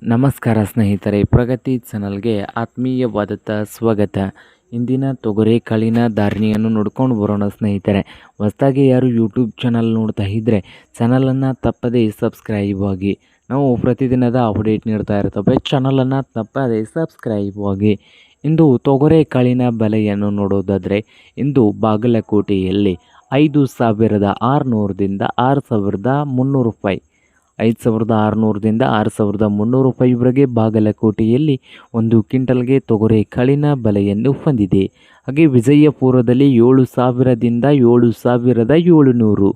ನಮಸ್ಕಾರ ಸ್ನೇಹಿತರೆ, ಪ್ರಗತಿ ಚಾನಲ್ಗೆ ಆತ್ಮೀಯವಾದಂಥ ಸ್ವಾಗತ. ಇಂದಿನ ತೊಗರೆಕಾಳಿನ ಧಾರಣೆಯನ್ನು ನೋಡ್ಕೊಂಡು ಬರೋಣ ಸ್ನೇಹಿತರೆ. ಹೊಸದಾಗಿ ಯಾರು ಯೂಟ್ಯೂಬ್ ಚಾನಲ್ ನೋಡ್ತಾ ಇದ್ದರೆ ಚಾನಲನ್ನು ತಪ್ಪದೇ ಸಬ್ಸ್ಕ್ರೈಬ್ ಆಗಿ. ನಾವು ಪ್ರತಿದಿನದ ಅಪ್ಡೇಟ್ ನೀಡ್ತಾ ಇರ್ತವೆ, ಚಾನಲನ್ನು ತಪ್ಪದೇ ಸಬ್ಸ್ಕ್ರೈಬ್ ಆಗಿ. ಇಂದು ತೊಗರೆಕಾಳಿನ ಬೆಲೆಯನ್ನು ನೋಡೋದಾದರೆ, ಇಂದು ಬಾಗಲಕೋಟೆಯಲ್ಲಿ 5,600ದಿಂದ 6,300 ರೂಪಾಯಿ, 5,600ದಿಂದ 6,300 ರೂಪಾಯಿವರೆಗೆ ಬಾಗಲಕೋಟೆಯಲ್ಲಿ ಒಂದು ಕ್ವಿಂಟಲ್ಗೆ ತೊಗರೆಕಾಳಿನ ಬೆಲೆಯನ್ನು ಹೊಂದಿದೆ. ಹಾಗೆ ವಿಜಯಪುರದಲ್ಲಿ 7,000ದಿಂದ 7,700,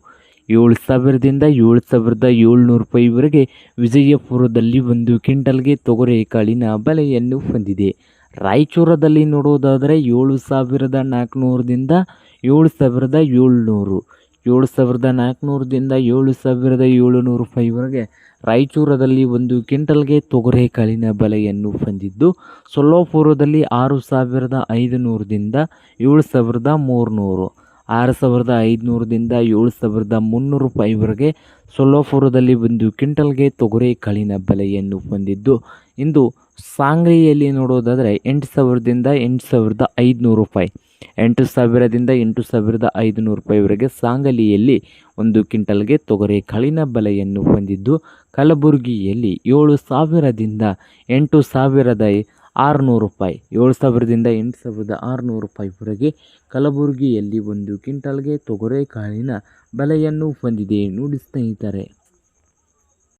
7,000ದಿಂದ 7,700 ರೂಪಾಯಿವರೆಗೆ ವಿಜಯಪುರದಲ್ಲಿ ಒಂದು ಕ್ವಿಂಟಲ್ಗೆ ತೊಗರೆಕಾಳಿನ ಬೆಲೆಯನ್ನು ಹೊಂದಿದೆ. ರಾಯಚೂರದಲ್ಲಿ ನೋಡೋದಾದರೆ 7,400ದಿಂದ 7,700, 7,400ದಿಂದ 7,700 ರೂಪಾಯಿವರೆಗೆ ರಾಯಚೂರದಲ್ಲಿ ಒಂದು ಕ್ವಿಂಟಲ್ಗೆ ತೊಗರೆಕಾಳಿನ ಬೆಲೆಯನ್ನು ಹೊಂದಿದ್ದು, ಸೊಲ್ಲಾಪುರದಲ್ಲಿ 6,500ದಿಂದ 7,300, 6,500ದಿಂದ 7,300 ರೂಪಾಯಿವರೆಗೆ ಸೊಲ್ಲಾಪುರದಲ್ಲಿ ಒಂದು ಕ್ವಿಂಟಲ್ಗೆ ತೊಗರೆಕಾಳಿನ ಬೆಲೆಯನ್ನು ಹೊಂದಿದ್ದು, ಇಂದು ಸಾಂಗ್ಲಿಯಲ್ಲಿ ನೋಡೋದಾದರೆ 8,000ದಿಂದ 8,500 ರೂಪಾಯಿ, 8,000ದಿಂದ 8,500 ರೂಪಾಯಿವರೆಗೆ ಸಾಂಗಲಿಯಲ್ಲಿ ಒಂದು ಕ್ವಿಂಟಲ್ಗೆ ತೊಗರೆಕಾಳಿನ ಬೆಲೆಯನ್ನು ಹೊಂದಿದ್ದು, ಕಲಬುರಗಿಯಲ್ಲಿ 7,000ದಿಂದ 8,600 ರೂಪಾಯಿ, 7,000ದಿಂದ 8,600 ರೂಪಾಯಿವರೆಗೆ ಕಲಬುರಗಿಯಲ್ಲಿ ಒಂದು ಕ್ವಿಂಟಲ್ಗೆ ತೊಗರೆಕಾಳಿನ ಬೆಲೆಯನ್ನು ಹೊಂದಿದೆ ನೋಡಿ ಸ್ನೇಹಿತರೆ.